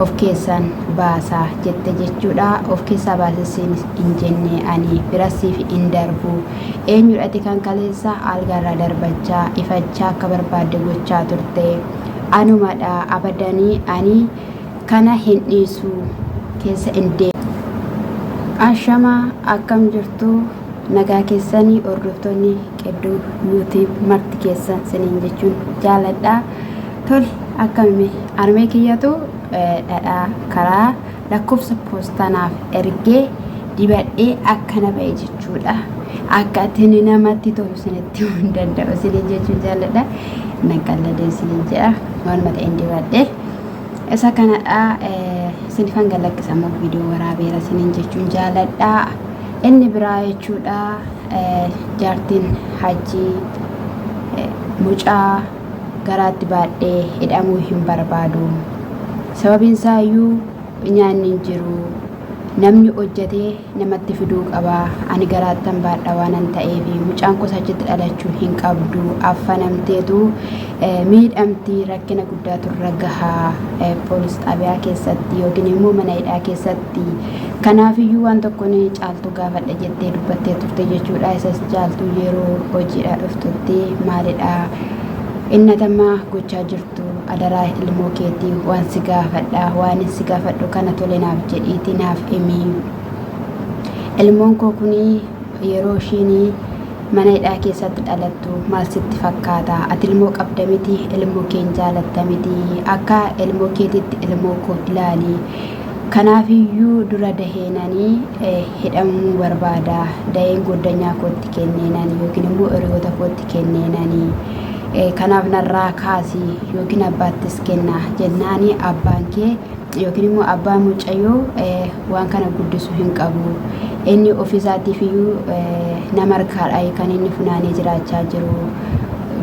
of keessan basaa jetee jechuudha. Of keessaa baasisiin hin jenne ani birasiif hin darbu. Eenyudhati kan kaleessa algaarraa darbachaa ifachaa akka barbaadde gochaa turte anumadha abadanii ani kana hin dhiisu keessa hin deemu. Ashama akkam jirtu nagaa keessanii hordoftoonni qedduu YouTube marti keessan siniin jechuun jaaladha. Tole akkami armee kiyyatu dhadhaa karaa lakkoofsa poostanaaf ergee dibadhee akkana ba'e jechuudha. Akka ittiin namatti tolu sinitti hin danda'u siniin jechuun jaaladha. Naqalladee siniin jedha waanuma ta'een dibadhee isa kanadha. Sinifan galakkisamoo viidiyoo waraabeera siniin jechuun jaaladha. Inni biraa jechuudha jartiin haajii mucaa garaatti baadhee hidhamuu hin barbaadu. Sababiin isaayyuu nyaanni hin jiru. Namni hojjetee namatti fiduu qaba. Ani garaattan baadha waanan ta'eef mucaan koo achitti dhalachuu hin qabdu. Affanamteetu miidhamtii rakkina guddaatu irra gahaa poolis xaabiyaa keessatti yookiin immoo mana hidhaa keessatti. Kanaafiyyuu waan tokkoon caaltuu gaafadha jettee dubbattee turte jechuudha. Isas caaltuu yeroo hojiidhaa dhuftutti maalidha innatamaa gochaa jirtu adaraa ilmoo keetii waan si gaafadha waan si gaafadhu kana tole naaf jedhiitii naaf himi. Ilmoon koo kuni yeroo ishiin mana hidhaa keessatti dhalattu maal sitti fakkaata? Ati ilmoo qabda miti? Ilmoo keen jaalatta miti? Akka ilmoo keetitti ilmoo koo ilaali. Kanaafiyyuu dura daheenanii hidhamuu barbaada. Daheen goddanyaa kootti kenneenanii yookiin immoo hiriyoota kootti kenneenanii. Kanaaf narraa kaasii yookiin abbaattis kenna jennaani abbaan kee yookiin immoo abbaan mucayyoo waan kana guddisuu hin qabu. Inni ofiisaatiifiyyuu nama harkaadha kan inni funaanee jiraachaa jiru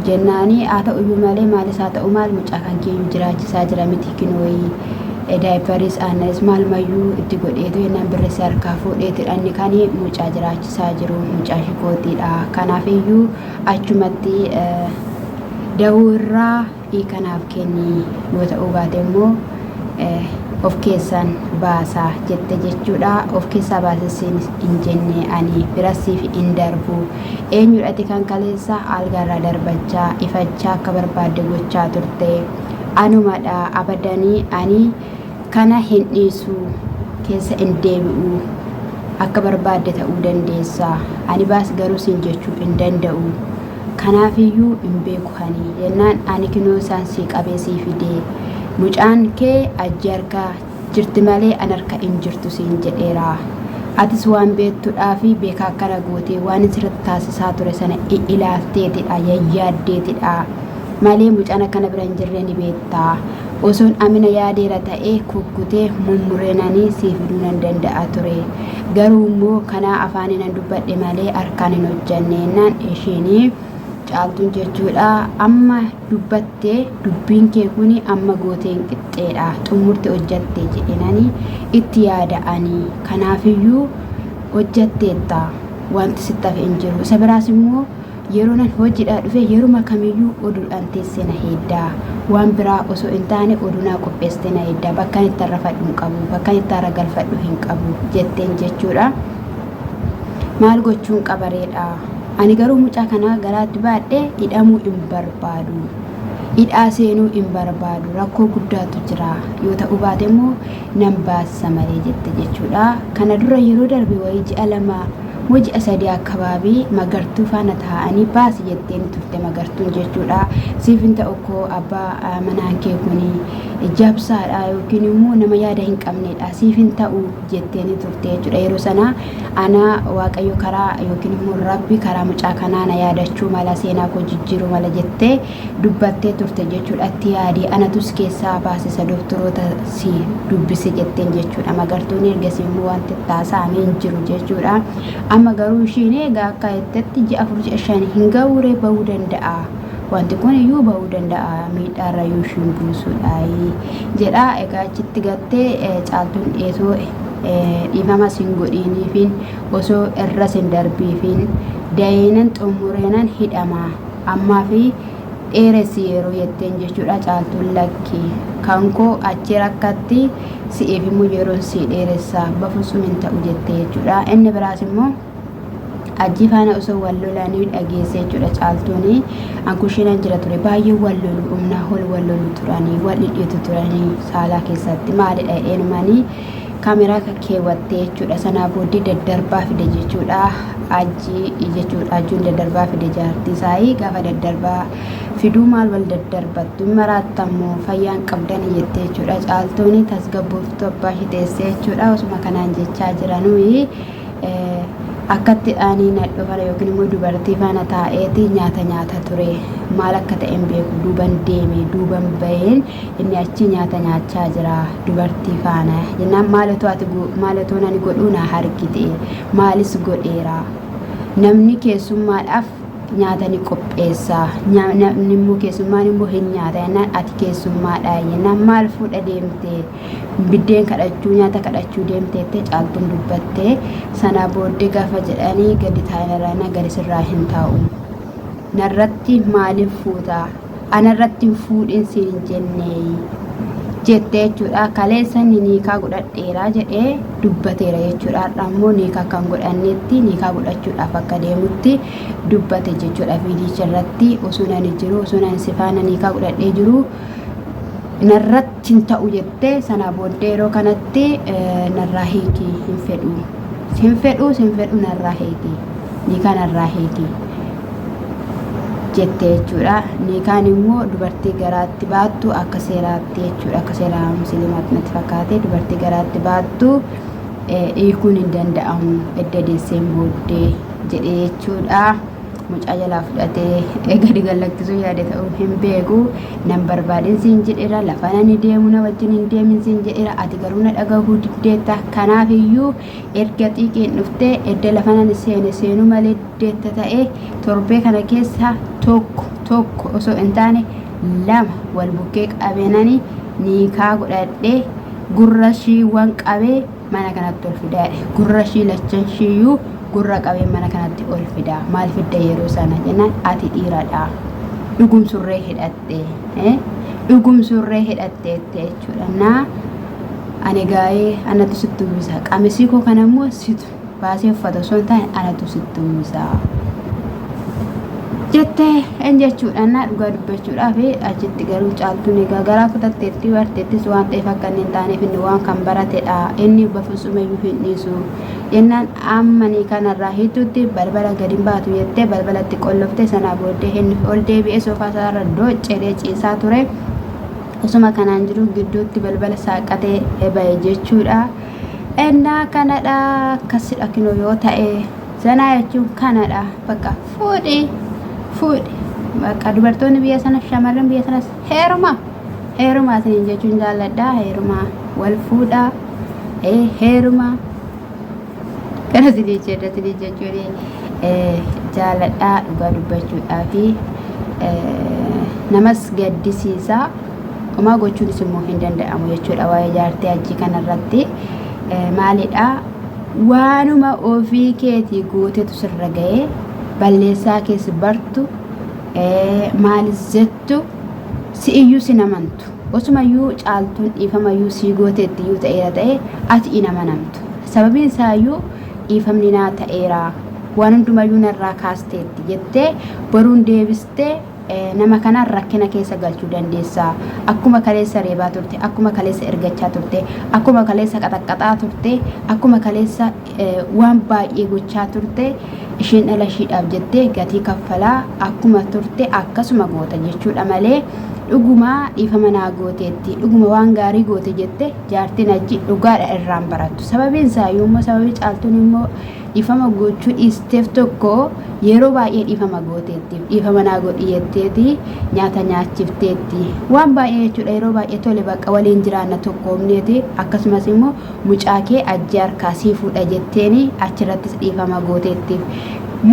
jennaani. Haa ta'uyyuu malee maalis haa ta'u maal mucaa kan keeyyuu jiraachisaa jira miti kinooyi daayiparis aannas maalmayyuu itti godheetu yennaan birreessi harkaa fuudheeti dhanni kan mucaa jiraachisaa jiru mucaa shikootiidha. Kanaafiyyuu achumatti dahuu irraa kanaaf kenni yoo ta'uu baate immoo of keessan basaa jetee jechuudha. Of keessaa baasisiin hin jenne ani birasiif hin darbu. Eenyudhati kan kaleessa algaarraa darbachaa ifachaa akka barbaadde gochaa turte anumadha abadanii ani kana hin dhiisu keessa hin deebi'u. Akka barbaadde ta'uu dandeessa. Ani baas garuu siin jechuu hin danda'u. Kanaafiyyuu hin beeku hani jennaan ani kinoo isaan sii qabee sii fidee mucaan kee ajji harkaa jirti malee an harka hin jirtu siin jedheera. Atis waan beektudhaa fi beekaa akkana gootee waan sirriitti taasisaa ture sana ilaalteetidha yayyaaddeetidha malee mucaan akkana bira hin jirre ni beektaa. Osoon amina yaadeera ta'ee kukkutee mummureenanii sii fiduu nan danda'a ture. Garuu immoo kanaa afaaniin an dubbadhe malee harkaan hin hojjanneenaan ishiinii caaltuun jechuudha. Amma dubbattee dubbiin kee kuni amma gooteen qixxeedha xumurte hojjatte jedhenanii itti yaada'anii. Kanaafiyyuu hojjatteetta wanti sitti hafe hin jiru. Isa biraas immoo yeroo nan hojiidhaa dhufe yeruma kamiyyuu oduudhaan teessee na heeddaa waan biraa osoo hin taane oduunaa qopheessitee na heeddaa bakka itti arrafadhu hin qabu bakka itti arra galfadhu hin qabu jetteen jechuudha. Maal gochuun qabareedha. Ani garuu mucaa kana garaatti baadhee hidhamuu hin barbaadu. Hidhaa seenuu hin barbaadu. Rakkoo guddaatu jira. Yoo ta'uu baate immoo nan baasa malee jette jechuudha. Kana dura yeroo darbe wayii ji'a lama moo ji'a sadii akkabaabii magartuu faana taa'anii baasi jetteen turte magartuun jechuudha. Siifin ta'u koo abbaa manaan kee kuni jabsaadha yookiin immoo nama yaada hin qabnedha siifin ta'u jetteen turte jechuudha. Yeroo sana ana waaqayyo karaa yookiin immoo rabbi karaa mucaa kanaa na yaadachuu mala seenaa koo jijjiiruu mala jettee dubbattee turte jechuudha. Itti yaadii anatus keessaa baasisa doktoroota si dubbise jetteen jechuudha. Magartuun ergasii immoo wanti taasisamee hin jiru jechuudha. Amma garuu ishiin egaa akka jettetti ji'a 4-5 hin ga'uure bahuu danda'a. Wanti kun iyyuu bahuu danda'a miidhaarra yoo ishiin buusuudha jedha. Egaa achitti gattee caaltuun dheesoo dhiifama sin godhiiniifin osoo irra sin darbiifin daa'inan xumureenan hidhama ammaa fi dheeressi yeroo jetteen jechuudha. Caaltuun lakki kankoo achi rakkatti si'eef immoo yeroo si dheeressa bafusum hin ta'u jettee jechuudha. Inni biraas immoo ajji faana osoo wal lolanii dhageessee jechuudha. Caaltuuni ankushiinan jira ture baay'ee wal lolu humna ol wal lolu turanii wal dhidhiitu turanii saalaa keessatti maalidha eenyumanii kaameraa keewwattee jechuudha. Sanaa booddee daddarbaa fide jechuudha. Ajji jechuudha. Ajjuun daddarbaa fide jaartii isaanii gaafa daddarbaa fiduu maal wal daddarbattu maraattammoo fayyaan qabdan jettee jechuudha. Caaltuuni tasgabbuuftu abbaa ishee teessee jechuudha. Osuma kanaan jechaa jiranuu akkatti dhaanii nadhofara yookiin immoo dubartii faana taa'eeti nyaata ture. Maal akka ta'e hin beeku. Duuban deeme duuban baheen inni achi nyaata nyaachaa jira dubartii faana. Jennaan maalotoo nani godhuu na harkite maalis godheera. Namni keessummaadhaaf nyaata ni qopheessa. Namni immoo keessummaan immoo hin nyaata. Jennaan ati keessummaadha. Jennaan maal fuudha deemte biddeen kadhachuu nyaata kadhachuu deemteetti Caaltuun dubbattee sana booddee gaafa jedhanii gadi taa'anii gadi sirraa hin taa'u. Narratti maaliif fuuta? Anarratti fuudhin siin jennee jettee jechuudha. Kaleessa niikaa godhadheera jedhee dubbateera jechuudha. Ammoo niikaa kan godhannetti niikaa godhachuudhaaf akka deemutti dubbate jechuudha. Viidicha irratti osoo nani jiru osoo nani sifaana niikaa godhadhee jiru narratti hin ta'u jettee sana booddee yeroo kanatti narraa hiikii hin fedhu narraa hiikii niikaa narraa hiikii jettee jechuudha. Niikaan immoo dubartii garaatti baattu akka seeraatti jechuudha. Akka seeraa musliimaatti natti fakkaate dubartii garaatti baattu hiikuun hin danda'amu edda deesseen booddee jedhee jechuudha. Mucaa jalaa fudhatee gadi gallakkisuu yaade ta'uu hin beeku. Nan barbaadin siin jedheera lafa nani deemu na wajjin hin deemin siin jedheera ati garuu na dhagahuu diddeetta. Kanaaf iyyuu erga xiiqiin dhuftee edda lafa nani seenu malee diddeetta ta'e torbee kana keessa tokko osoo hin taane lama wal bukkee qabeenani niikaa godhadhee gurra shiiwwan qabee mana kanatti ol fidaadhe. Gurra shii lachan shiiyyuu gurra qabee mana kanatti ol fida. Maal fidda yeroo sana jennaan ati dhiiradha. Dhugumsurree hidhattee jechuudha. Naa ani gaa'ee anatu sitti uwwisa. Qamisii koo kana immoo situ baasee uffata osoo hin taane anatu sitti uwwisa jettee en jechuudha. Naa dhugaa dubbachuudhaaf achitti garuu Caaltuun egaa garaa kutatteetti barteettis waan ta'eef akka inni hin taaneef inni waan kan baratedha. Inni bafusumayyuu hin dhiisu. Jennaan ammanii kanarraa hiitutti balbala gadi baatu jettee balbalatti qollofte. Sanaa booddee inni ol deebi'ee soofaa isaarra doocceedhee ciisaa ture. Osuma kanaan jiru gidduutti balbala saaqatee ba'e jechuudha. Ennaa kanadha akkasidha kinoo yoo ta'e sanaa jechuun kanadha. Bakka fuudhi bakka dubartoonni biyya sana shamarran biyya sanas heerumaa isiniin jechuun jaalladha. Heerumaa wal fuudhaa heerumaa kana sidii jechuun jaalladhaa dhugaa dubbachuudhaa fi namas gaddisiisa. Homaa gochuunis immoo hin danda'amu jechuudha. Waa'ee jaartii ajjii kanarratti maalidha waanuma ofii keetii gootetu sirra ga'ee balleessaa keessa bartu maalis jettu si'iyyuu sin amantu. Osumayyuu Caaltuun dhiifamayyuu sii gooteetti iyyuu ta'eera ta'e ati hin amanamtu. Sababiin isaayyuu dhiifamni naa ta'eera waan hundumayyuu narraa kaasteetti jettee boruun deebistee nama kanaan rakkina keessa galchuu dandeessa. Akkuma kaleessa reebaa turte, akkuma kaleessa ergachaa turte, akkuma kaleessa qaxaqqaxaa turte, akkuma kaleessa waan baay'ee gochaa turte. Isheen dhala ishiidhaaf jettee gatii kaffalaa akkuma turte akkasuma goota jechuudha malee dhuguma dhiifama naa gooteetti dhuguma waan gaarii goote jette jaartiin ajji dhugaadha irraan barattu. Sababiin isaa yommuu sababii Caaltuun immoo dhiifama gochuu dhiisteef tokko yeroo baay'ee dhiifama gooteetti dhiifama naa godhi jetteeti nyaata nyaachifteetti waan baay'ee jechuudha. Yeroo baay'ee tole bakka waliin jiraanna tokkoomneeti akkasumas immoo mucaa kee ajji harkaa sii fuudha jetteeni achirrattis dhiifama gooteettiif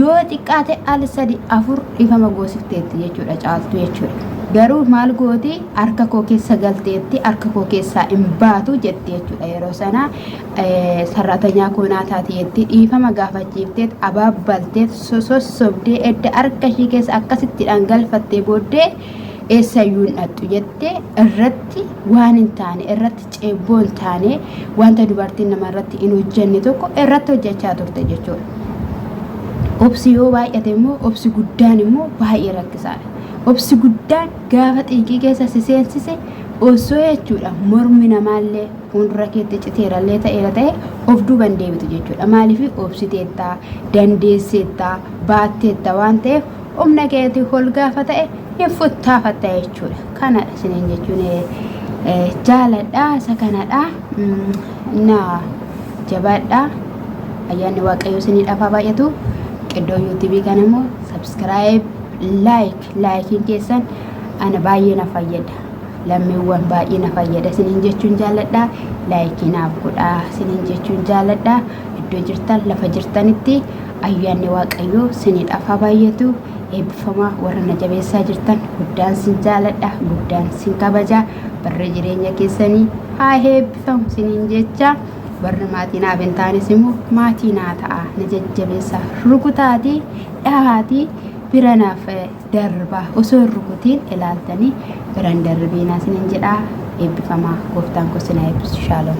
yoo xiqqaate al 3-4 dhiifama goosifteetti jechuudha Caaltuu jechuudha. Garuu maal gooti harka koo keessa galteetti harka koo keessaa hin baatu jetti jechuudha. Yeroo sana sarratanyaa koonaa taateetti dhiifama gaafachiifteet abaabbalteet sossobdee edda harka ishii keessa akkasitti dhangalfattee booddee eessayyuu hin dhattu jettee irratti waan hin taane irratti ceebboo hin taane wanta dubartiin nama irratti hin hojjenne tokko irratti hojjechaa turte jechuudha. Obsi yoo baay'ate immoo obsi guddaan immoo baay'ee rakkisaadha. Obsi guddaan gaafa xiiqii keessa si seensise osoo jechuudha mormi namaallee fuuldura keetti citeerallee ta'e of duuban deebitu jechuudha. Maaliif obsiteettaa dandeesseettaa baatteetta waan ta'eef humna keetii ol gaafa ta'e hin futtaafatta jechuudha. Kanadha isiniin jechuun jaaladhaa isa kanadhaa naa jabaadhaa. Ayyaanni waaqayyoo isinii dhafaa baay'atu. Qiddoo YouTube kana immoo subscribe like keessan ana baay'ee na fayyada. Lammiiwwan baay'ee na fayyada isiniin jechuun jaaladhaa. Like naaf godhaa isiniin jechuun jaaladhaa. Iddoo jirtan lafa jirtanitti ayyaanni waaqayyoo isinii dhafaa baay'atu. Eebbifamaa warra na jabeessaa jirtan guddaan sin jaaladha, guddaan sin kabaja. Barri jireenya keessanii haa eebbifamu isiniin jecha. Warri maatii naaf hin taanes immoo maatii naa ta'a na jajjabeessa rukutaatii dhahaatii bira naaf darba osoo hin rukutiin ilaaltanii biraan darbiinaa isiniin jedhaa. Eebbifamaa gooftaan koo isin haa eebbisu. Shaaloom.